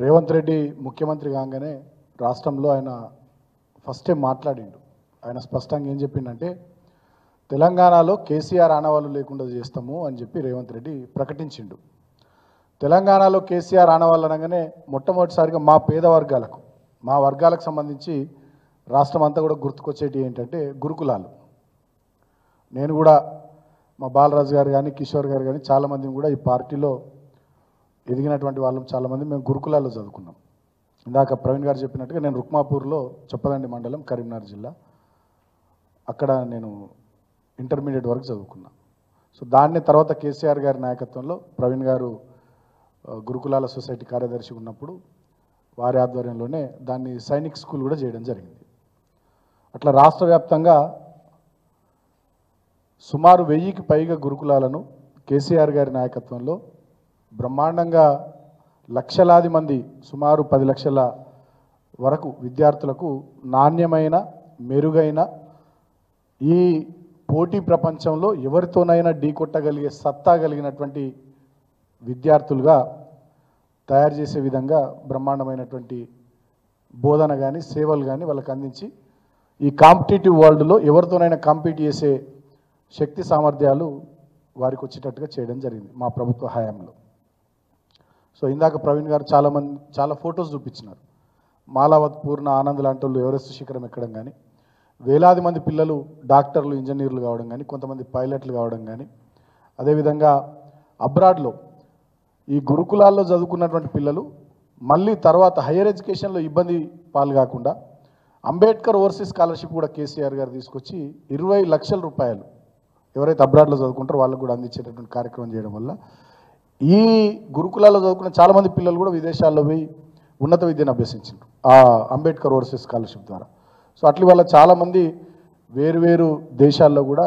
రేవంత్ రెడ్డి ముఖ్యమంత్రి కాగానే రాష్ట్రంలో ఆయన ఫస్ట్ టైం మాట్లాడిండు. ఆయన స్పష్టంగా ఏం చెప్పిండంటే తెలంగాణలో కేసీఆర్ ఆనవాళ్ళు లేకుండా చేస్తాము అని చెప్పి రేవంత్ రెడ్డి ప్రకటించిండు. తెలంగాణలో కేసీఆర్ ఆనవాళ్ళు అనగానే మొట్టమొదటిసారిగా మా వర్గాలకు సంబంధించి రాష్ట్రం అంతా కూడా గుర్తుకొచ్చేటి ఏంటంటే గురుకులాలు. నేను కూడా మా బాలరాజు గారు కానీ కిషోర్ గారు కానీ చాలామంది కూడా ఈ పార్టీలో ఎదిగినటువంటి వాళ్ళు చాలామంది మేము గురుకులాల్లో చదువుకున్నాం. ఇందాక ప్రవీణ్ గారు చెప్పినట్టుగా నేను రుక్మాపూర్లో చొప్పదండి మండలం కరీంనగర్ జిల్లా అక్కడ నేను ఇంటర్మీడియట్ వరకు చదువుకున్నా. సో దాన్ని తర్వాత కేసీఆర్ గారి నాయకత్వంలో ప్రవీణ్ గారు గురుకులాల సొసైటీ కార్యదర్శి ఉన్నప్పుడు వారి ఆధ్వర్యంలోనే దాన్ని సైనిక్ స్కూల్ కూడా చేయడం జరిగింది. అట్లా రాష్ట్ర వ్యాప్తంగా సుమారు 1000కి పైగా గురుకులాలను కేసీఆర్ గారి నాయకత్వంలో బ్రహ్మాండంగా లక్షలాది మంది సుమారు 10 లక్షల వరకు విద్యార్థులకు నాణ్యమైన మెరుగైన ఈ పోటీ ప్రపంచంలో ఎవరితోనైనా ఢీకొట్టగలిగే సత్తా కలిగినటువంటి విద్యార్థులుగా తయారు చేసే విధంగా బ్రహ్మాండమైనటువంటి బోధన కానీ సేవలు కానీ వాళ్ళకి అందించి ఈ కాంపిటేటివ్ వరల్డ్లో ఎవరితోనైనా కాంపీట్ చేసే శక్తి సామర్థ్యాలు వారికి వచ్చేటట్టుగా చేయడం జరిగింది మా ప్రభుత్వ హయాంలో. సో ఇందాక ప్రవీణ్ గారు చాలా ఫొటోస్ చూపించినారు. మాలావత్ పూర్ణ ఆనంద్ లాంటి వాళ్ళు ఎవరెస్ట్ శిఖరం ఎక్కడం కానీ, వేలాది మంది పిల్లలు డాక్టర్లు ఇంజనీర్లు కావడం కానీ, కొంతమంది పైలట్లు కావడం కానీ, అదేవిధంగా అబ్రాడ్లో ఈ గురుకులాల్లో చదువుకున్నటువంటి పిల్లలు మళ్ళీ తర్వాత హయ్యర్ ఎడ్యుకేషన్లో ఇబ్బంది పాలు కాకుండా అంబేద్కర్ ఓవర్సీస్ స్కాలర్షిప్ కూడా కేసీఆర్ గారు తీసుకొచ్చి 20 లక్షల రూపాయలు ఎవరైతే అబ్రాడ్లో చదువుకుంటారో వాళ్ళకు కూడా అందించేటటువంటి కార్యక్రమం చేయడం వల్ల ఈ గురుకులాల్లో చదువుకున్న చాలామంది పిల్లలు కూడా విదేశాల్లో పోయి ఉన్నత విద్యను అభ్యసించారు ఆ అంబేద్కర్ ఓవర్సీస్ స్కాలర్షిప్ ద్వారా. సో అట్ల వల్ల చాలామంది వేరు దేశాల్లో కూడా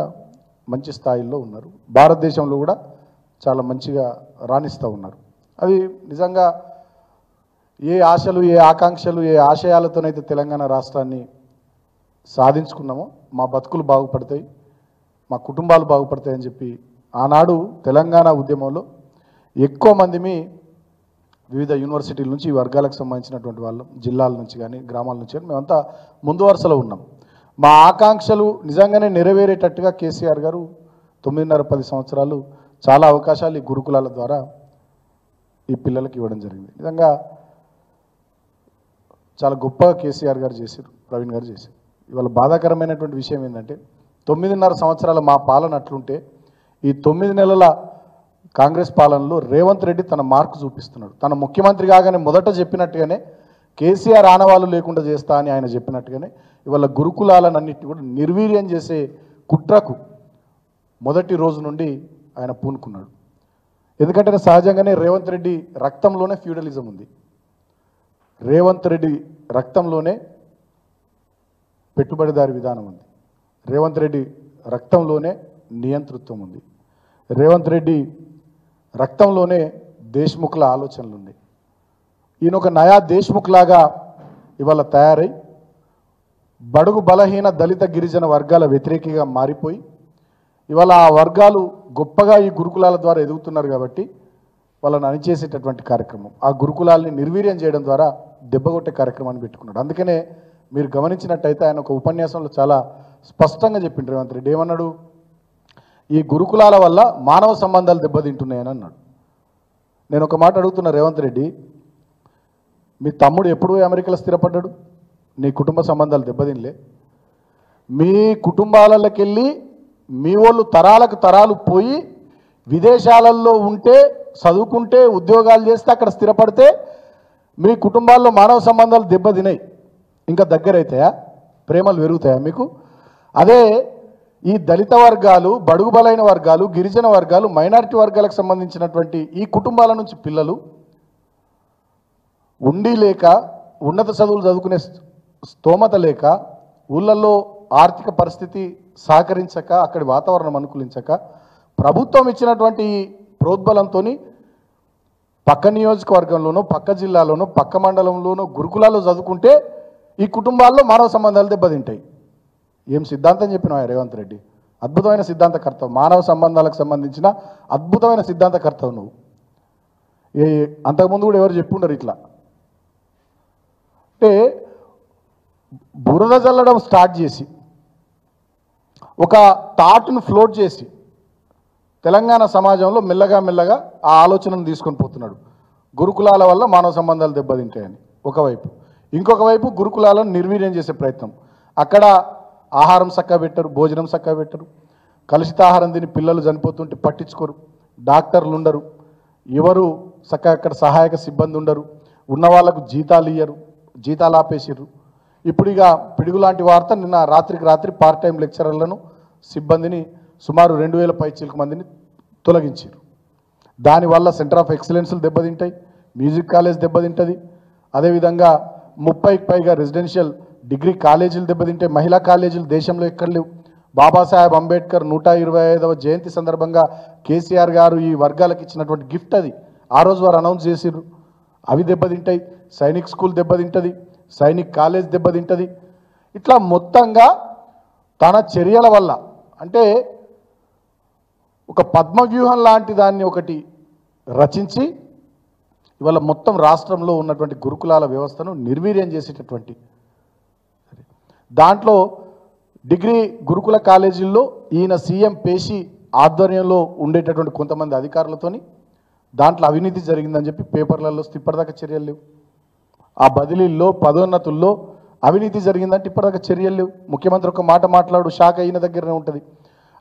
మంచి స్థాయిలో ఉన్నారు. భారతదేశంలో కూడా చాలా మంచిగా రాణిస్తూ ఉన్నారు. అది నిజంగా ఏ ఆశలు ఏ ఆకాంక్షలు ఏ ఆశయాలతోనైతే తెలంగాణ రాష్ట్రాన్ని సాధించుకున్నామో మా బతుకులు బాగుపడతాయి, మా కుటుంబాలు బాగుపడతాయని చెప్పి ఆనాడు తెలంగాణ ఉద్యమంలో ఎక్కువ మందిమి వివిధ యూనివర్సిటీల నుంచి ఈ వర్గాలకు సంబంధించినటువంటి వాళ్ళు జిల్లాల నుంచి కానీ గ్రామాల నుంచి కానీ మేమంతా ముందు వరుసలో ఉన్నాం. మా ఆకాంక్షలు నిజంగానే నెరవేరేటట్టుగా కేసీఆర్ గారు 9.5-10 సంవత్సరాలు చాలా అవకాశాలు ఈ గురుకులాల ద్వారా ఈ పిల్లలకి ఇవ్వడం జరిగింది. నిజంగా చాలా గొప్పగా కేసీఆర్ గారు చేశారు, ప్రవీణ్ గారు చేశారు. ఇవాళ బాధాకరమైనటువంటి విషయం ఏంటంటే 9.5 సంవత్సరాల మా పాలన అట్లుంటే ఈ 9 నెలల కాంగ్రెస్ పాలనలో రేవంత్ రెడ్డి తన మార్కు చూపిస్తున్నాడు. తన ముఖ్యమంత్రి కాగానే మొదట చెప్పినట్టుగానే కేసీఆర్ ఆనవాళ్ళు లేకుండా చేస్తా అని ఆయన చెప్పినట్టుగానే ఇవాళ గురుకులాలన్నింటినీ కూడా నిర్వీర్యం చేసే కుట్రకు మొదటి రోజు నుండి ఆయన పూనుకున్నాడు. ఎందుకంటే సహజంగానే రేవంత్ రెడ్డి రక్తంలోనే ఫ్యూడలిజం ఉంది, రేవంత్ రెడ్డి రక్తంలోనే పెట్టుబడిదారి విధానం ఉంది, రేవంత్ రెడ్డి రక్తంలోనే నియంతృత్వం ఉంది, రేవంత్ రెడ్డి రక్తంలోనే దేశ్ముఖ్ల ఆలోచనలు ఉన్నాయి. ఈయన ఒక నయా దేశ్ముఖ్ లాగా ఇవాళ తయారై బడుగు బలహీన దళిత గిరిజన వర్గాల వ్యతిరేకిగా మారిపోయి ఇవాళ ఆ వర్గాలు గొప్పగా ఈ గురుకులాల ద్వారా ఎదుగుతున్నారు కాబట్టి వాళ్ళని అణిచేసేటటువంటి కార్యక్రమం, ఆ గురుకులాల్ని నిర్వీర్యం చేయడం ద్వారా దెబ్బగొట్టే కార్యక్రమాన్ని పెట్టుకున్నాడు. అందుకనే మీరు గమనించినట్టయితే ఆయన ఒక ఉపన్యాసంలో చాలా స్పష్టంగా చెప్పిండు రేవంత్ రెడ్డి. ఏమన్నాడు? ఈ గురుకులాల వల్ల మానవ సంబంధాలు దెబ్బతింటున్నాయని అన్నాడు. నేను ఒక మాట అడుగుతున్నా రేవంత్ రెడ్డి, మీ తమ్ముడు ఎప్పుడు అమెరికాలో స్థిరపడ్డాడు? నీ కుటుంబ సంబంధాలు దెబ్బతినలే? మీ కుటుంబాలకి వెళ్ళి మీ వాళ్ళు తరాలకు తరాలు పోయి విదేశాలలో ఉంటే చదువుకుంటే ఉద్యోగాలు చేస్తే అక్కడ స్థిరపడితే మీ కుటుంబాల్లో మానవ సంబంధాలు దెబ్బతినాయి, ఇంకా దగ్గర అవుతాయా? ప్రేమలు పెరుగుతాయా మీకు? అదే ఈ దళిత వర్గాలు, బడుగు బలైన వర్గాలు, గిరిజన వర్గాలు, మైనారిటీ వర్గాలకు సంబంధించినటువంటి ఈ కుటుంబాల నుంచి పిల్లలు ఉండి లేక ఉన్నత చదువులు చదువుకునే స్తోమత లేక ఊళ్ళల్లో ఆర్థిక పరిస్థితి సహకరించక అక్కడి వాతావరణం అనుకూలించక ప్రభుత్వం ఇచ్చినటువంటి ప్రోద్బలంతో పక్క నియోజకవర్గంలోనో పక్క జిల్లాలోనో పక్క మండలంలోనో గురుకులాల్లో చదువుకుంటే ఈ కుటుంబాల్లో మానవ సంబంధాలు దెబ్బతింటాయి. ఏం సిద్ధాంతం చెప్పినావు రేవంత్ రెడ్డి? అద్భుతమైన సిద్ధాంతకర్తవు, మానవ సంబంధాలకు సంబంధించిన అద్భుతమైన సిద్ధాంతకర్తవు నువ్వు. అంతకుముందు కూడా ఎవరు చెప్పుండరు ఇట్లా. అంటే బురద జల్లడం స్టార్ట్ చేసి ఒక థాట్ను ఫ్లోట్ చేసి తెలంగాణ సమాజంలో మెల్లగా మెల్లగా ఆ ఆలోచనను తీసుకొని పోతున్నాడు. గురుకులాల వల్ల మానవ సంబంధాలు దెబ్బతింటాయని ఒకవైపు, ఇంకొక వైపు గురుకులాలను నిర్వీర్యం చేసే ప్రయత్నం. అక్కడ ఆహారం చక్కగా పెట్టరు, భోజనం చక్కగా పెట్టరు, కలుషితాహారం తిని పిల్లలు చనిపోతుంటే పట్టించుకోరు, డాక్టర్లు ఉండరు, ఎవరు చక్కగా అక్కడ సహాయక సిబ్బంది ఉండరు, ఉన్న వాళ్ళకు జీతాలు ఇయ్యరు, జీతాలు ఆపేసిర్రు. ఇప్పుడు ఇక పిడుగులాంటి వార్త, నిన్న రాత్రికి రాత్రి పార్ట్ టైం లెక్చరర్లను సిబ్బందిని సుమారు 2000 పైచీలకు మందిని తొలగించారు. దానివల్ల సెంటర్ ఆఫ్ ఎక్సలెన్స్లు దెబ్బతింటాయి, మ్యూజిక్ కాలేజ్ దెబ్బతింటుంది, అదేవిధంగా 30కి పైగా రెసిడెన్షియల్ డిగ్రీ కాలేజీలు దెబ్బతింటాయి. మహిళా కాలేజీలు దేశంలో ఎక్కడ లేవు. బాబాసాహెబ్ అంబేద్కర్ 125వ జయంతి సందర్భంగా కేసీఆర్ గారు ఈ వర్గాలకు ఇచ్చినటువంటి గిఫ్ట్ అది. ఆ రోజు వారు అనౌన్స్ చేసిర్రు. అవి దెబ్బతింటాయి. సైనిక్ స్కూల్ దెబ్బతింటుంది, సైనిక్ కాలేజ్ దెబ్బతింటుంది. ఇట్లా మొత్తంగా తన చర్యల వల్ల, అంటే ఒక పద్మవ్యూహం లాంటి దాన్ని ఒకటి రచించి ఇవాళ మొత్తం రాష్ట్రంలో ఉన్నటువంటి గురుకులాల వ్యవస్థను నిర్వీర్యం చేసేటటువంటి, దాంట్లో డిగ్రీ గురుకుల కాలేజీల్లో ఈయన సీఎం పేషి ఆధ్వర్యంలో ఉండేటటువంటి కొంతమంది అధికారులతోని దాంట్లో అవినీతి జరిగిందని చెప్పి పేపర్లలో ఇప్పటిదాకా చర్యలు లేవు. ఆ బదిలీల్లో పదోన్నతుల్లో అవినీతి జరిగిందంటే ఇప్పటిదాకా చర్యలు లేవు. ముఖ్యమంత్రి ఒక మాట మాట్లాడు, శాఖ అయిన దగ్గరనే ఉంటుంది.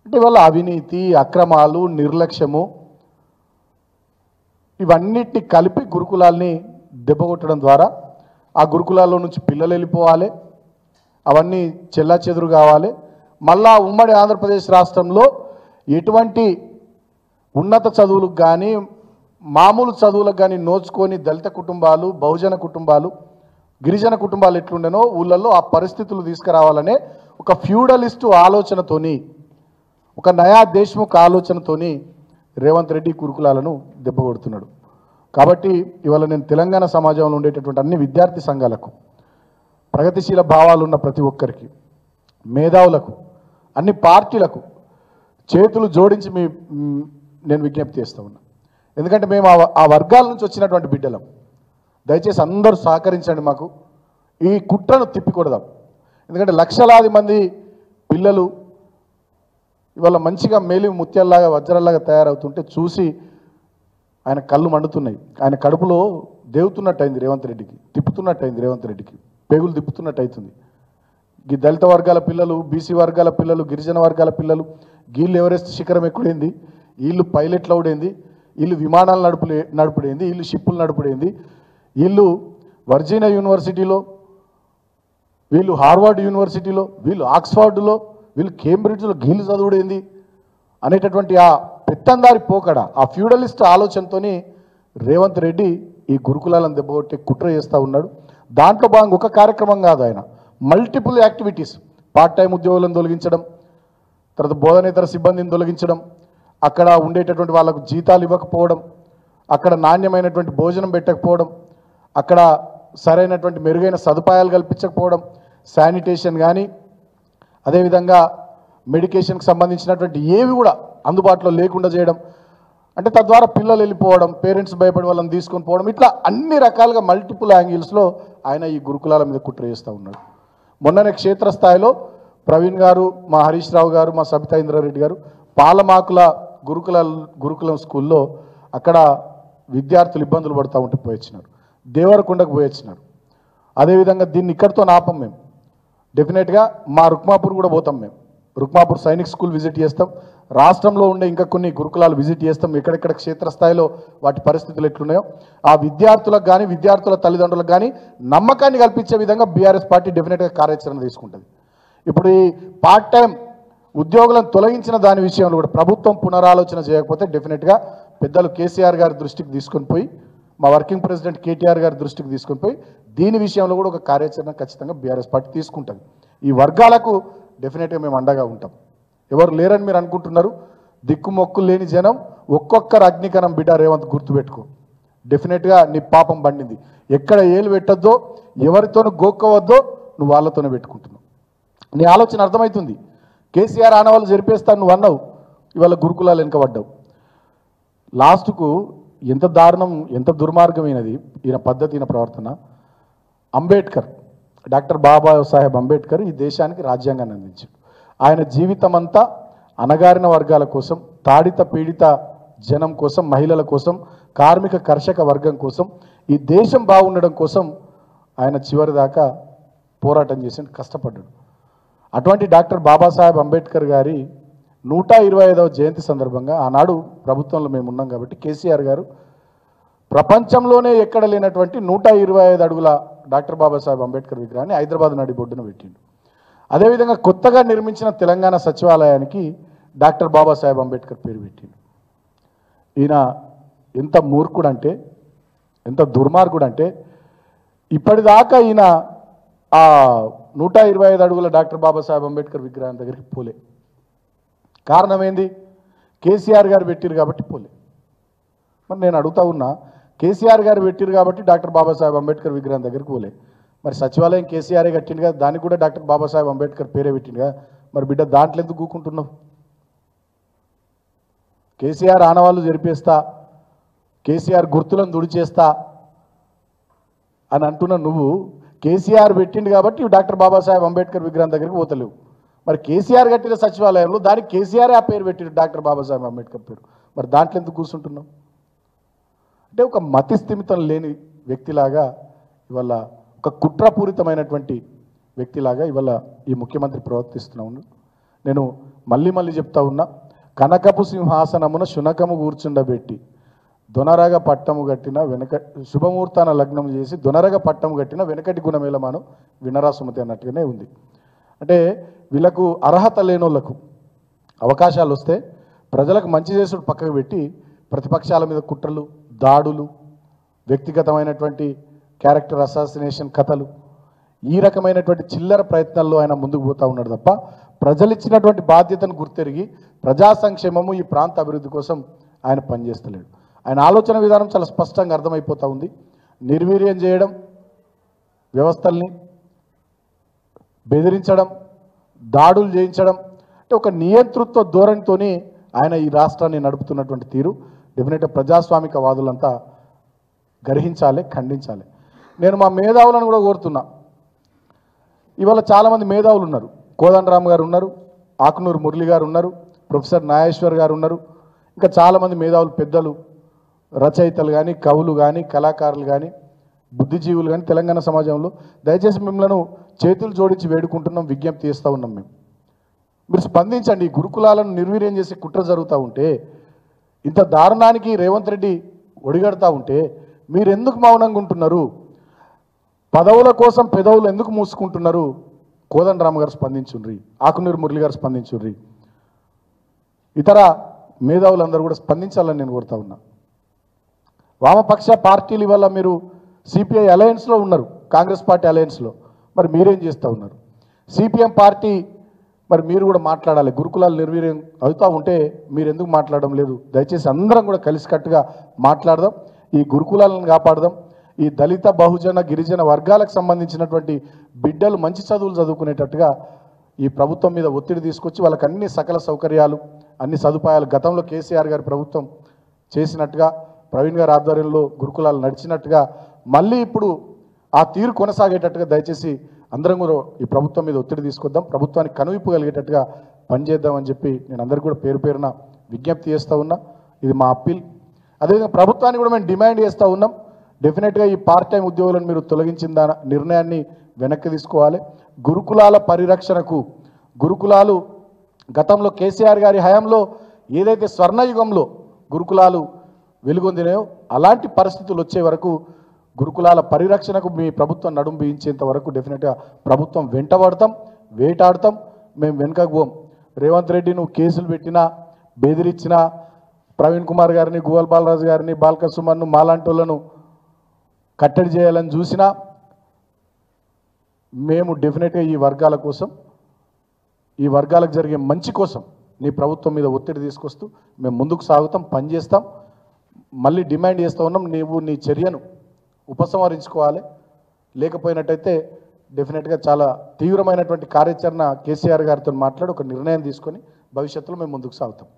అంటే ఇవాళ అవినీతి, అక్రమాలు, నిర్లక్ష్యము ఇవన్నిటిని కలిపి గురుకులాల్ని దెబ్బకొట్టడం ద్వారా ఆ గురుకులాల్లో నుంచి పిల్లలు వెళ్ళిపోవాలి, అవన్నీ చెల్లాచెదురు కావాలి. మళ్ళా ఉమ్మడి ఆంధ్రప్రదేశ్ రాష్ట్రంలో ఎటువంటి ఉన్నత చదువులకు కానీ మామూలు చదువులకు కానీ నోచుకొని దళిత కుటుంబాలు, బహుజన కుటుంబాలు, గిరిజన కుటుంబాలు ఎట్లుండేనో ఊళ్ళల్లో ఆ పరిస్థితులు తీసుకురావాలనే ఒక ఫ్యూడలిస్టు ఆలోచనతోని, ఒక నయా దేశ్ముఖ్ ఆలోచనతోని రేవంత్ రెడ్డి గురుకులాలను దెబ్బకొడుతున్నాడు. కాబట్టి ఇవాళ నేను తెలంగాణ సమాజంలో ఉండేటటువంటి అన్ని విద్యార్థి సంఘాలకు, ప్రగతిశీల భావాలు ఉన్న ప్రతి ఒక్కరికి, మేధావులకు, అన్ని పార్టీలకు చేతులు జోడించి నేను విజ్ఞప్తి చేస్తూ ఉన్నా. ఎందుకంటే మేము ఆ వర్గాల నుంచి వచ్చినటువంటి బిడ్డలం. దయచేసి అందరూ సహకరించండి, మాకు ఈ కుట్రను తిప్పికొడదాం. ఎందుకంటే లక్షలాది మంది పిల్లలు ఇవాళ మంచిగా మేలి ముత్యాల్లాగా వజ్రాల్లాగా తయారవుతుంటే చూసి ఆయన కళ్ళు మండుతున్నాయి. ఆయన కడుపులో దేవుతున్నట్టు అయింది రేవంత్ రెడ్డికి, తిప్పుతున్నట్టు అయింది రేవంత్ రెడ్డికి, పేగులు తిప్పుతున్నట్టు అవుతుంది. ఈ దళిత వర్గాల పిల్లలు, బీసీ వర్గాల పిల్లలు, గిరిజన వర్గాల పిల్లలు, వీళ్ళు ఎవరెస్ట్ శిఖరం ఎక్కుడైంది, వీళ్ళు పైలట్లు అవుడైంది, వీళ్ళు విమానాలు నడుపుడైంది, వీళ్ళు షిప్పులు నడుపుడైంది, వీళ్ళు వర్జీనియా యూనివర్సిటీలో, వీళ్ళు హార్వర్డ్ యూనివర్సిటీలో, వీళ్ళు ఆక్స్ఫర్డ్లో, వీళ్ళు కేంబ్రిడ్జ్లో గీళ్ళు చదువుడైంది అనేటటువంటి ఆ పెత్తందారి పోకడ, ఆ ఫ్యూడలిస్ట్ ఆలోచనతో రేవంత్ రెడ్డి ఈ గురుకులాలను దెబ్బకొట్టి కుట్ర చేస్తూ ఉన్నాడు. దాంట్లో భాగంగా ఒక కార్యక్రమం కాదు, ఆయన మల్టిపుల్ యాక్టివిటీస్, పార్ట్ టైం ఉద్యోగులను తొలగించడం, తర్వాత బోధనేతర సిబ్బందిని తొలగించడం, అక్కడ ఉండేటటువంటి వాళ్ళకు జీతాలు ఇవ్వకపోవడం, అక్కడ నాణ్యమైనటువంటి భోజనం పెట్టకపోవడం, అక్కడ సరైనటువంటి మెరుగైన సదుపాయాలు కల్పించకపోవడం, శానిటేషన్ కానీ అదేవిధంగా మెడికేషన్కి సంబంధించినటువంటి ఏవి కూడా అందుబాటులో లేకుండా చేయడం, అంటే తద్వారా పిల్లలు వెళ్ళిపోవడం, పేరెంట్స్ భయపడి వాళ్ళని తీసుకొని పోవడం, ఇట్లా అన్ని రకాలుగా మల్టిపుల్ యాంగిల్స్లో ఆయన ఈ గురుకులాల మీద కుట్ర చేస్తూ ఉన్నాడు. మొన్ననే క్షేత్రస్థాయిలో ప్రవీణ్ గారు, మా హరీష్ రావు గారు, మా సబితా ఇంద్రారెడ్డి గారు పాలమాకుల గురుకులం స్కూల్లో అక్కడ విద్యార్థులు ఇబ్బందులు పడుతూ ఉంటే పోయొచ్చినారు, దేవరకొండకు పోయొచ్చినారు. అదేవిధంగా దీన్ని ఇక్కడితో ఆపం మేము, డెఫినెట్గా మా రుక్మాపూర్ కూడా పోతాం. మేము రుక్మాపూర్ సైనిక్ స్కూల్ విజిట్ చేస్తాం, రాష్ట్రంలో ఉండే ఇంకా కొన్ని గురుకులాలు విజిట్ చేస్తాం, ఎక్కడెక్కడ క్షేత్రస్థాయిలో వాటి పరిస్థితులు ఎట్లున్నాయో ఆ విద్యార్థులకు కానీ విద్యార్థుల తల్లిదండ్రులకు కానీ నమ్మకాన్ని కల్పించే విధంగా బీఆర్ఎస్ పార్టీ డెఫినెట్గా కార్యాచరణ తీసుకుంటుంది. ఇప్పుడు ఈ పార్ట్ టైం ఉద్యోగులను తొలగించిన దాని విషయంలో కూడా ప్రభుత్వం పునరాలోచన చేయకపోతే డెఫినెట్గా పెద్దలు కేసీఆర్ గారి దృష్టికి తీసుకొని పోయి, మా వర్కింగ్ ప్రెసిడెంట్ కేటీఆర్ గారి దృష్టికి తీసుకొని పోయి దీని విషయంలో కూడా ఒక కార్యాచరణ ఖచ్చితంగా బీఆర్ఎస్ పార్టీ తీసుకుంటుంది. ఈ వర్గాలకు డెఫినెట్గా మేము అండగా ఉంటాం. ఎవరు లేరని మీరు అనుకుంటున్నారు, దిక్కుమొక్కులు లేని జనం, ఒక్కొక్కరు అగ్నికరం బిడ్డ రేవంత్ గుర్తుపెట్టుకో. డెఫినెట్గా నీ పాపం పండింది. ఎక్కడ ఏలు పెట్టద్దో, ఎవరితోనూ గోక్కోవద్దో, నువ్వు వాళ్ళతోనే పెట్టుకుంటున్నావు. నీ ఆలోచన అర్థమవుతుంది. కేసీఆర్ ఆనవాళ్ళు జరిపేస్తాను నువ్వు అన్నావు, ఇవాళ గురుకులాలు వెనుకబడ్డావు. లాస్ట్కు ఎంత దారుణం, ఎంత దుర్మార్గమైనది ఈయన పద్ధతి, ఈయన ప్రవర్తన. అంబేద్కర్, డాక్టర్ బాబాసాహెబ్ అంబేద్కర్ ఈ దేశానికి రాజ్యాంగాన్ని అందించాడు. ఆయన జీవితం అంతా అణగారిన వర్గాల కోసం, తాడిత పీడిత జనం కోసం, మహిళల కోసం, కార్మిక కర్షక వర్గం కోసం, ఈ దేశం బాగుండడం కోసం ఆయన చివరి దాకా పోరాటం చేసి కష్టపడ్డాడు. అటువంటి డాక్టర్ బాబాసాహెబ్ అంబేద్కర్ గారి 125వ జయంతి సందర్భంగా ఆనాడు ప్రభుత్వంలో మేము ఉన్నాం కాబట్టి కేసీఆర్ గారు ప్రపంచంలోనే ఎక్కడ లేనటువంటి 125 అడుగుల డాక్టర్ బాబాసాహెబ్ అంబేద్కర్ విగ్రహాన్ని హైదరాబాద్ నడి బొడ్డున పెట్టిండు. అదేవిధంగా కొత్తగా నిర్మించిన తెలంగాణ సచివాలయానికి డాక్టర్ బాబాసాహెబ్ అంబేద్కర్ పేరు పెట్టిండు. ఈయన ఎంత మూర్ఖుడంటే, ఎంత దుర్మార్గుడంటే, ఇప్పటిదాకా ఈయన ఆ 125 అడుగుల డాక్టర్ బాబాసాహెబ్ అంబేద్కర్ విగ్రహం దగ్గరికి పోలే. కారణం ఏంది? కేసీఆర్ గారు పెట్టిరు కాబట్టి పోలే. మరి నేను అడుగుతా ఉన్నా, కేసీఆర్ గారు పెట్టిరు కాబట్టి డాక్టర్ బాబాసాహెబ్ అంబేద్కర్ విగ్రహం దగ్గరికి పోలే. మరి సచివాలయం కేసీఆరే కట్టిండు కదా, దానికి కూడా డాక్టర్ బాబాసాహెబ్ అంబేద్కర్ పేరే పెట్టిండు కదా, మరి బిడ్డ దాంట్లో ఎందుకు కూకుంటున్నావు? కేసీఆర్ ఆనవాళ్ళు జరిపేస్తా, కేసీఆర్ గుర్తులను దుడిచేస్తా అని అంటున్న నువ్వు కేసీఆర్ పెట్టిండు కాబట్టి డాక్టర్ బాబాసాహెబ్ అంబేద్కర్ విగ్రహం దగ్గరికి పోతలేవు. మరి కేసీఆర్ కట్టిన సచివాలయంలో దానికి కేసీఆరే ఆ పేరు పెట్టిండు, డాక్టర్ బాబాసాహెబ్ అంబేద్కర్ పేరు. మరి దాంట్లో ఎందుకు కూర్చుంటున్నావు? అంటే ఒక మతి స్థిమితం లేని వ్యక్తిలాగా ఇవాళ, ఒక కుట్రపూరితమైనటువంటి వ్యక్తిలాగా ఇవాళ ఈ ముఖ్యమంత్రి ప్రవర్తిస్తున్నాను. నేను మళ్ళీ చెప్తా ఉన్నా, కనకపు సింహాసనమున శునకము కూర్చుండబెట్టి దొనరగ పట్టము కట్టిన వెనక శుభముహూర్తాన లగ్నం చేసి దొనరగ పట్టము కట్టిన వెనకటి గుణమేలమాను వినరా సుమతి అన్నట్టుగానే ఉంది. అంటే వీళ్ళకు అర్హత లేనోళ్లకు అవకాశాలు వస్తే ప్రజలకు మంచి చేసుడు పక్కకు పెట్టి ప్రతిపక్షాల మీద కుట్రలు, దాడులు, వ్యక్తిగతమైనటువంటి క్యారెక్టర్ అసాసినేషన్ కథలు, ఈ రకమైనటువంటి చిల్లర ప్రయత్నాల్లో ఆయన ముందుకు పోతూ ఉన్నాడు తప్ప ప్రజలు ఇచ్చినటువంటి బాధ్యతను గుర్తెరిగి ప్రజా సంక్షేమము, ఈ ప్రాంత అభివృద్ధి కోసం ఆయన పనిచేస్తలేడు. ఆయన ఆలోచన విధానం చాలా స్పష్టంగా అర్థమైపోతూ ఉంది. నిర్వీర్యం చేయడం, వ్యవస్థల్ని బెదిరించడం, దాడులు చేయించడం, అంటే ఒక నియంతృత్వ ధోరణితోని ఆయన ఈ రాష్ట్రాన్ని నడుపుతున్నటువంటి తీరు డెఫినెట్గా ప్రజాస్వామిక వాదులంతా గ్రహించాలి, ఖండించాలి. నేను మా మేధావులను కూడా కోరుతున్నా. ఇవాళ చాలామంది మేధావులు ఉన్నారు. కోదండరామ్ గారు ఉన్నారు, ఆకునూరు మురళి గారు ఉన్నారు, ప్రొఫెసర్ నాగేశ్వర్ గారు ఉన్నారు, ఇంకా చాలామంది మేధావులు, పెద్దలు, రచయితలు కానీ, కవులు కానీ, కళాకారులు కానీ, బుద్ధిజీవులు కానీ తెలంగాణ సమాజంలో దయచేసి మిమ్మల్ని చేతులు జోడించి వేడుకుంటున్నాం, విజ్ఞప్తి చేస్తూ ఉన్నాం. మీరు స్పందించండి. ఈ గురుకులాలను నిర్వీర్యం చేసి కుట్ర జరుగుతూ ఉంటే, ఇంత దారుణానికి రేవంత్ రెడ్డి ఒడిగడతా ఉంటే మీరు ఎందుకు మౌనంగా ఉంటున్నారు? పదవుల కోసం పెదవులు ఎందుకు మూసుకుంటున్నారు? కోదండరామ్ గారు స్పందించుండ్రి, ఆకునూరు మురళి గారు స్పందించుండ్రి, ఇతర మేధావులందరూ కూడా స్పందించాలని నేను కోరుతా ఉన్నా. వామపక్ష పార్టీల వల్ల మీరు సిపిఐ అలయన్స్లో ఉన్నారు, కాంగ్రెస్ పార్టీ అలయన్స్లో, మరి మీరేం చేస్తూ ఉన్నారు? సిపిఎం పార్టీ మరి మీరు కూడా మాట్లాడాలి. గురుకులాలు నిర్వీర్యం అవుతూ ఉంటే మీరు ఎందుకు మాట్లాడడం లేదు? దయచేసి అందరం కూడా కలిసికట్టుగా మాట్లాడదాం, ఈ గురుకులాలను కాపాడదాం. ఈ దళిత, బహుజన, గిరిజన వర్గాలకు సంబంధించినటువంటి బిడ్డలు మంచి చదువులు చదువుకునేటట్టుగా ఈ ప్రభుత్వం మీద ఒత్తిడి తీసుకొచ్చి వాళ్ళకి అన్ని సకల సౌకర్యాలు, అన్ని సదుపాయాలు గతంలో కేసీఆర్ గారి ప్రభుత్వం చేసినట్టుగా, ప్రవీణ్ గారి ఆధ్వర్యంలో గురుకులాలు నడిచినట్టుగా మళ్ళీ ఇప్పుడు ఆ తీరు కొనసాగేటట్టుగా దయచేసి అందరం కూడా ఈ ప్రభుత్వం మీద ఒత్తిడి తీసుకొద్దాం, ప్రభుత్వానికి కనువిప్పు కలిగేటట్టుగా పనిచేద్దామని చెప్పి నేను అందరికీ కూడా పేరు పేరున విజ్ఞప్తి చేస్తూ ఉన్నా. ఇది మా అప్పీల్. అదేవిధంగా ప్రభుత్వాన్ని కూడా మేము డిమాండ్ చేస్తూ ఉన్నాం, డెఫినెట్గా ఈ పార్ట్ టైం ఉద్యోగులను మీరు తొలగించిన నిర్ణయాన్ని వెనక్కి తీసుకోవాలి. గురుకులాల పరిరక్షణకు, గురుకులాలు గతంలో కేసీఆర్ గారి హయాంలో ఏదైతే స్వర్ణయుగంలో గురుకులాలు వెలుగొందినాయో అలాంటి పరిస్థితులు వచ్చే వరకు గురుకులాల పరిరక్షణకు మీ ప్రభుత్వం నడుం బిగించేంత వరకు డెఫినెట్గా ప్రభుత్వం వెంటబడతాం, వేటాడతాం, మేము వెనుకకు పోం. రేవంత్ రెడ్డి నువ్వు కేసులు పెట్టినా, బెదిరించినా, ప్రవీణ్ కుమార్ గారిని, గోవల్ బాలరాజు గారిని, బాల్క సుమన్ను, మాలాంటి వాళ్ళను కట్టడి చేయాలని చూసినా మేము డెఫినెట్గా ఈ వర్గాల కోసం, ఈ వర్గాలకు జరిగే మంచి కోసం నీ ప్రభుత్వం మీద ఒత్తిడి తీసుకొస్తూ మేము ముందుకు సాగుతాం, పనిచేస్తాం. మళ్ళీ డిమాండ్ చేస్తూ ఉన్నాం, నీవు నీ చర్యను ఉపసంహరించుకోవాలి, లేకపోయినట్టయితే డెఫినెట్గా చాలా తీవ్రమైనటువంటి కార్యాచరణ కేసీఆర్ గారితో మాట్లాడి ఒక నిర్ణయం తీసుకొని భవిష్యత్తులో మేము ముందుకు సాగుతాం.